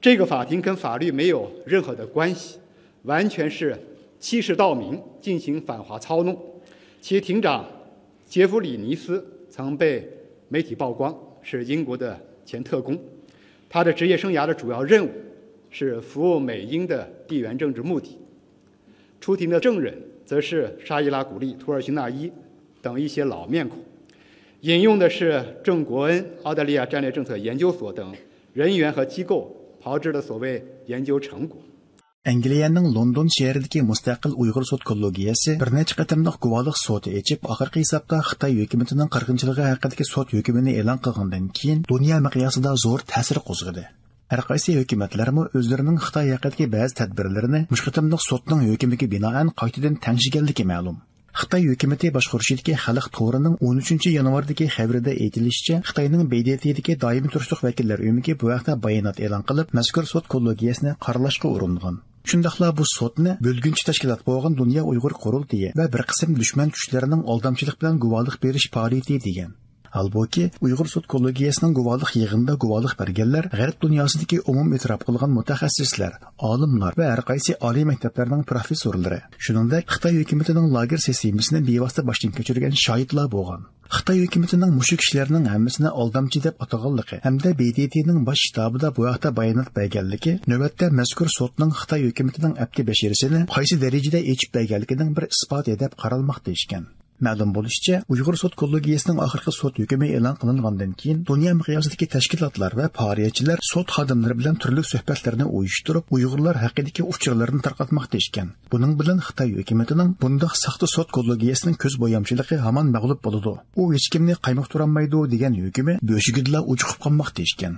这个法庭跟法律没有任何的关系，完全是欺世盗名，进行反华操弄。其庭长杰弗里·尼斯曾被媒体曝光是英国的前特工，他的职业生涯的主要任务是服务美英的地缘政治目的。出庭的证人则是沙伊拉·古利、图尔辛纳伊等一些老面孔，引用的是郑国恩澳大利亚战略政策研究所等人员和机构炮制的所谓研究成果。Angliyaning London shahridagi mustaqil Uyg'ur sud kollegiyasi bir necha qatimliq guvohlik soti echib, oxirgi hisobda Xitoy hukumatining qirg'inchiligi haqidagi sud hukmini e'lon qilgandan keyin dunyo miqyosida zo'r ta'sir qo'zg'adi. Har qaysi hukumatlarmi o'zlarining Xitoy haqidagi ba'zi tadbirlarini mush qatimliq sudning hukmiga binoan qaytadan tanishganligi ma'lum. Xitoy hukumati boshqarishidagi xalq to'rining 13 yanvardagi xabarida aytilishicha, Xitoyning BDTdagi doimiy turishliq vakillar umiga bu haqda bayonot e'lon qilib, mazkur sud kollegiyasini qoralashga uringan. Shundaqla bu sudni bo'lgunchi tashkilot bo'lgan Dunyo Uyg'ur qurultiyi va bir qism dushman kuchlarining aldamchilik bilan guvohlik berish faoliyati degan. Halbuki Uyg'ur sud kollegiyasining guvohlik yig'inida guvohlik berganlar g'arb dunyosidagi umum e'tirof qilgan mutaxassislar, olimlar va har qaysi oliy maktablarning professorlari, shuningdek Xitoy hukumatining lager sistemasini bevosita boshdan kechirgan shohidlar bo'lgan. Xitoy hukumatining mushu kishilarning hammasini aldamchi deb ataganligi hamda BDTning bosh shtabida bu haqda bayonot berganligi navbatda mazkur sudning Xitoy hukumatining abdi bashirisini qaysi darajada echib berganligining bir isboti deb qaralmoqda ekan. Ma'lum bo'lishicha, Uyg'ur sud kollegiyasining oxirgi sud hukmi e'lon qilingandan keyin dunyo miqyosidagi tashkilotlar va faoliyatchilar sud xodimlari bilan turli suhbatlarni uyushtirib, Uyg'urlar haqidagi uchurlarni tarqatmoqda ekan. Buning bilan Xitoy hukumatining bundoq saxta sud kollegiyasining ko'z bo'yamchiligi hamon mag'lub bo'ladi. U hech kimni qaymoqtirolmaydi degan hukmi bo'shigidlar uchiqib qolmoqda ekan.